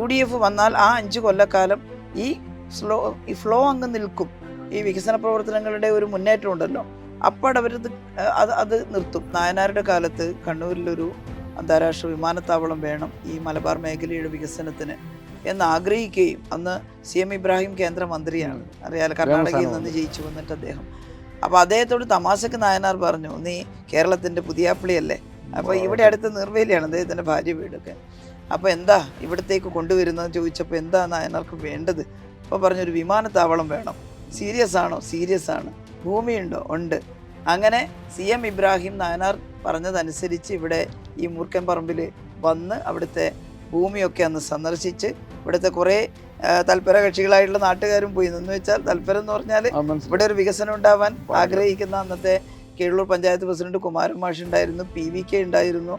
UDF വന്നാൽ ആ 5 കൊല്ലക്കാലം ഈ ഫ്ലോ അങ്ങ് നിൽക്കും. ഈ വികസന പ്രവർത്തനങ്ങളുടെ ഒരു മുന്നേറ്റം ഉണ്ടല്ലോ, അപ്പോൾ അവരത് അത് നിർത്തും. നായനാരുടെ കാലത്ത് കണ്ണൂരിലൊരു അന്താരാഷ്ട്ര വിമാനത്താവളം വേണം ഈ മലബാർ മേഖലയുടെ വികസനത്തിന് എന്ന് ആഗ്രഹിക്കുകയും, അന്ന് CM ഇബ്രാഹിം കേന്ദ്രമന്ത്രിയാണ്, അറിയാലോ, കർണാടകയിൽ നിന്ന് ജയിച്ചു വന്നിട്ട് അദ്ദേഹം. അപ്പോൾ അദ്ദേഹത്തോട് തമാശക്ക് നായനാർ പറഞ്ഞു, നീ കേരളത്തിൻ്റെ പുതിയാപ്പിളിയല്ലേ, അപ്പോൾ ഇവിടെ അടുത്ത് നിർവേലിയാണ് അദ്ദേഹത്തിൻ്റെ ഭാര്യ വീടൊക്കെ, അപ്പോൾ എന്താ ഇവിടത്തേക്ക് കൊണ്ടുവരുന്നതെന്ന് ചോദിച്ചപ്പോൾ എന്താ നായനാർക്ക് വേണ്ടത്? അപ്പോൾ പറഞ്ഞൊരു വിമാനത്താവളം വേണം. സീരിയസ് ആണോ? സീരിയസ് ആണ്. ഭൂമിയുണ്ടോ? ഉണ്ട്. അങ്ങനെ CM ഇബ്രാഹിം നായനാർ പറഞ്ഞതനുസരിച്ച് ഇവിടെ ഈ മൂർക്കൻ പറമ്പിൽ വന്ന് അവിടുത്തെ ഭൂമിയൊക്കെ അന്ന് സന്ദർശിച്ച് ഇവിടുത്തെ കുറേ തൽപര കക്ഷികളായിട്ടുള്ള നാട്ടുകാരും പോയി. എന്ന് വെച്ചാൽ തൽപരം എന്ന് പറഞ്ഞാൽ ഇവിടെ ഒരു വികസനം ഉണ്ടാവാൻ ആഗ്രഹിക്കുന്ന അന്നത്തെ കീഴൂർ പഞ്ചായത്ത് പ്രസിഡന്റ് കുമാരൻ മാഷ് ഉണ്ടായിരുന്നു, PVK ഉണ്ടായിരുന്നു.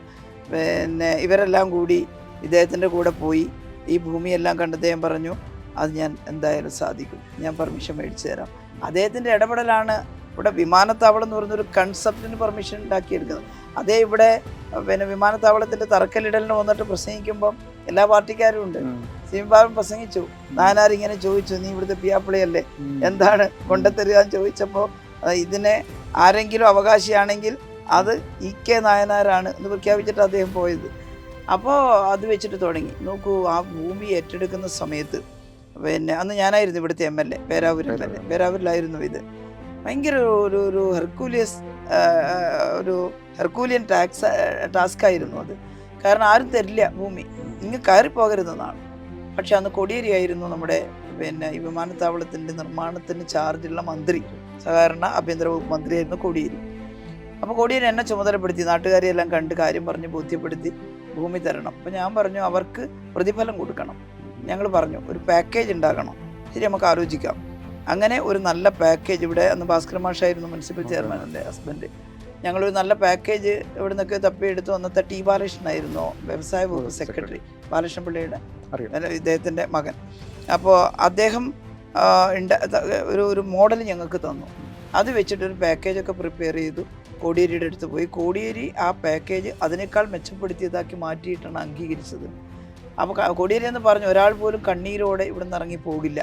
പിന്നെ ഇവരെല്ലാം കൂടി ഇദ്ദേഹത്തിൻ്റെ കൂടെ പോയി ഈ ഭൂമിയെല്ലാം കണ്ട് അദ്ദേഹം പറഞ്ഞു, അത് ഞാൻ എന്തായാലും സാധിക്കും, ഞാൻ പെർമിഷൻ മേടിച്ചു തരാം. അദ്ദേഹത്തിൻ്റെ ഇടപെടലാണ് ഇവിടെ വിമാനത്താവളം എന്ന് പറഞ്ഞൊരു കൺസെപ്റ്റിന് പെർമിഷൻ ഉണ്ടാക്കിയെടുക്കുന്നത്. അതേ ഇവിടെ പിന്നെ വിമാനത്താവളത്തിൻ്റെ തറക്കല്ലിടലിന് വന്നിട്ട് പ്രസംഗിക്കുമ്പം എല്ലാ പാർട്ടിക്കാരും ഉണ്ട്. സിംബാബൻ പ്രസംഗിച്ചു, നായനാർ ഇങ്ങനെ ചോദിച്ചു, നീ ഇവിടുത്തെ പിയാപ്പിളയല്ലേ, എന്താണ് കൊണ്ടുതരിക എന്ന് ചോദിച്ചപ്പോൾ ഇതിനെ ആരെങ്കിലും അവകാശിയാണെങ്കിൽ അത് EK നായനാരാണ് എന്ന് പ്രഖ്യാപിച്ചിട്ട് അദ്ദേഹം പോയത്. അപ്പോൾ അത് വെച്ചിട്ട് തുടങ്ങി. നോക്കൂ, ആ ഭൂമി ഏറ്റെടുക്കുന്ന സമയത്ത് പിന്നെ അന്ന് ഞാനായിരുന്നു ഇവിടുത്തെ MLA, പേരാവൂർ MLA, പേരാവൂരിലായിരുന്നു ഇത്. ഭയങ്കര ഒരു ഹെർക്കൂലിയൻ ടാസ്ക് ആയിരുന്നു അത്. കാരണം ആരും തരില്ല ഭൂമി, ഇങ്ങ് കയറിപ്പോകരുതെന്നാണ്. പക്ഷെ അന്ന് കോടിയേരി ആയിരുന്നു നമ്മുടെ പിന്നെ ഈ വിമാനത്താവളത്തിൻ്റെ നിർമ്മാണത്തിന് ചാർജുള്ള മന്ത്രി, സഹകരണ ആഭ്യന്തര വകുപ്പ് മന്ത്രിയായിരുന്നു കോടിയേരി. അപ്പോൾ കോടിയേരി എന്നെ ചുമതലപ്പെടുത്തി, നാട്ടുകാരെയെല്ലാം കണ്ട് കാര്യം പറഞ്ഞ് ബോധ്യപ്പെടുത്തി ഭൂമി തരണം. അപ്പോൾ ഞാൻ പറഞ്ഞു അവർക്ക് പ്രതിഫലം കൊടുക്കണം. ഞങ്ങൾ പറഞ്ഞു ഒരു പാക്കേജ് ഉണ്ടാക്കണം. ശരി, നമുക്ക് ആലോചിക്കാം. അങ്ങനെ ഒരു നല്ല പാക്കേജ്, ഇവിടെ അന്ന് ഭാസ്കര മാഷായിരുന്നു മുനിസിപ്പൽ ചെയർമാൻ, എൻ്റെ ഹസ്ബൻഡ്. ഞങ്ങളൊരു നല്ല പാക്കേജ് ഇവിടെ നിന്നൊക്കെ തപ്പിയെടുത്തു. അന്നത്തെ T ബാലകൃഷ്ണനായിരുന്നു വ്യവസായ വകുപ്പ് സെക്രട്ടറി, ബാലകൃഷ്ണൻ പിള്ളയുടെ ഇദ്ദേഹത്തിൻ്റെ മകൻ. അപ്പോൾ അദ്ദേഹം ഒരു മോഡൽ ഞങ്ങൾക്ക് തന്നു. അത് വെച്ചിട്ടൊരു പാക്കേജൊക്കെ പ്രിപ്പയർ ചെയ്തു. കോടിയേരിയുടെ അടുത്ത് പോയി. കോടിയേരി ആ പാക്കേജ് അതിനേക്കാൾ മെച്ചപ്പെടുത്തിയതാക്കി മാറ്റിയിട്ടാണ് അംഗീകരിച്ചത്. അപ്പോൾ കോടിയേരി എന്ന് പറഞ്ഞു, ഒരാൾ പോലും കണ്ണീരോടെ ഇവിടെ നിന്ന് ഇറങ്ങി പോകില്ല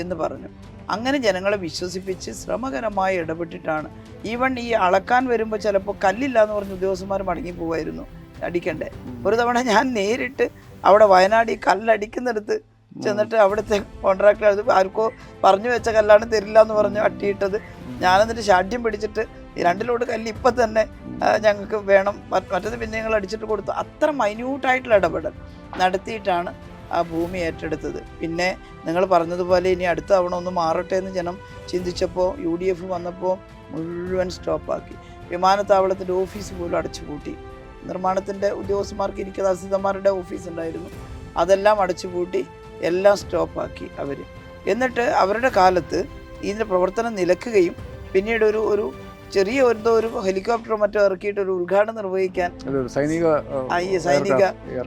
എന്ന് പറഞ്ഞു. അങ്ങനെ ജനങ്ങളെ വിശ്വസിപ്പിച്ച് ശ്രമകരമായി ഇടപെട്ടിട്ടാണ്. ഈവൻ ഈ അളക്കാൻ വരുമ്പോൾ ചിലപ്പോൾ കല്ലില്ല എന്ന് പറഞ്ഞ് ഉദ്യോഗസ്ഥന്മാർ മടങ്ങി പോവായിരുന്നു അടിക്കണ്ടേ. ഒരു തവണ ഞാൻ നേരിട്ട് അവിടെ വയനാട് ഈ കല്ലടിക്കുന്നിടത്ത് ചെന്നിട്ട് അവിടുത്തെ കോൺട്രാക്ടർ ആർക്കോ പറഞ്ഞു വെച്ച കല്ലാണ് തരില്ല എന്ന് പറഞ്ഞ് അട്ടിയിട്ടത്. ഞാനെന്നിട്ട് ശാഠ്യം പിടിച്ചിട്ട് 2 ലോഡ് കല്ല് ഇപ്പം തന്നെ ഞങ്ങൾക്ക് വേണം, മറ്റത് പിന്നെ ഞങ്ങൾ അടിച്ചിട്ട് കൊടുത്തു. അത്ര മൈന്യൂട്ടായിട്ടുള്ള ഇടപെടൽ നടത്തിയിട്ടാണ് ആ ഭൂമി ഏറ്റെടുത്തത്. പിന്നെ നിങ്ങൾ പറഞ്ഞതുപോലെ ഇനി അടുത്ത തവണ ഒന്ന് മാറട്ടെ എന്ന് ജനം ചിന്തിച്ചപ്പോൾ UDF വന്നപ്പോൾ മുഴുവൻ സ്റ്റോപ്പാക്കി. വിമാനത്താവളത്തിൻ്റെ ഓഫീസ് പോലും അടച്ചുപൂട്ടി. നിർമ്മാണത്തിൻ്റെ ഉദ്യോഗസ്ഥന്മാർക്ക് ഇരിക്കുന്ന തഹസിൽദാർമാരുടെ ഓഫീസ് ഉണ്ടായിരുന്നു, അതെല്ലാം അടച്ചുപൂട്ടി, എല്ലാം സ്റ്റോപ്പാക്കി അവർ. എന്നിട്ട് അവരുടെ കാലത്ത് ഇതിൻ്റെ പ്രവർത്തനം നിലക്കുകയും പിന്നീട് ഒരു ചെറിയ ഒരു ഹെലികോപ്റ്റർ മറ്റോ ഇറക്കിയിട്ട് ഒരു ഉദ്ഘാടനം നിർവഹിക്കാൻ സൈനിക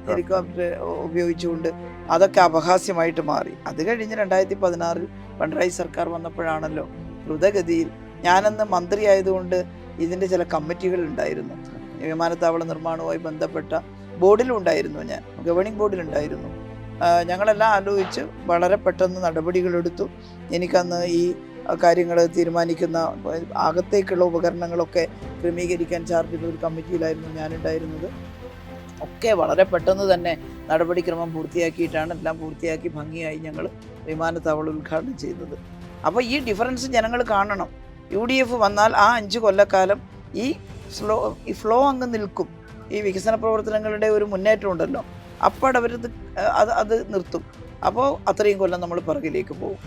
ഹെലികോപ്റ്റർ ഉപയോഗിച്ചുകൊണ്ട് അതൊക്കെ അപഹാസ്യമായിട്ട് മാറി. അത് കഴിഞ്ഞ് 2016 പിണറായി സർക്കാർ വന്നപ്പോഴാണല്ലോ ദ്രുതഗതിയിൽ, ഞാനന്ന് മന്ത്രിയായതുകൊണ്ട് ഇതിൻ്റെ ചില കമ്മിറ്റികൾ ഉണ്ടായിരുന്നു, വിമാനത്താവള നിർമ്മാണവുമായി ബന്ധപ്പെട്ട ബോർഡിലും ഉണ്ടായിരുന്നു, ഞാൻ ഗവേണിംഗ് ബോർഡിലുണ്ടായിരുന്നു. ഞങ്ങളെല്ലാം ആലോചിച്ച് വളരെ പെട്ടെന്ന് നടപടികളെടുത്തു. എനിക്കന്ന് ഈ കാര്യങ്ങൾ തീരുമാനിക്കുന്ന അകത്തേക്കുള്ള ഉപകരണങ്ങളൊക്കെ ക്രമീകരിക്കാൻ ചാർജ് ഒരു കമ്മിറ്റിയിലായിരുന്നു ഞാനുണ്ടായിരുന്നത്. ഒക്കെ വളരെ പെട്ടെന്ന് തന്നെ നടപടിക്രമം പൂർത്തിയാക്കിയിട്ടാണ്, എല്ലാം പൂർത്തിയാക്കി ഭംഗിയായി ഞങ്ങൾ വിമാനത്താവളം ഉദ്ഘാടനം ചെയ്തത്. അപ്പോൾ ഈ ഡിഫറൻസ് ജനങ്ങൾ കാണണം. UDF വന്നാൽ ആ 5 കൊല്ലക്കാലം ഈ ഫ്ലോ അങ്ങ് നിൽക്കും. ഈ വികസന പ്രവർത്തനങ്ങളുടെ ഒരു മുന്നേറ്റം ഉണ്ടല്ലോ, അപ്പോൾ അവരത് നിർത്തും. അപ്പോൾ അത്രയും കൊല്ലം നമ്മൾ പുറകിലേക്ക് പോകും.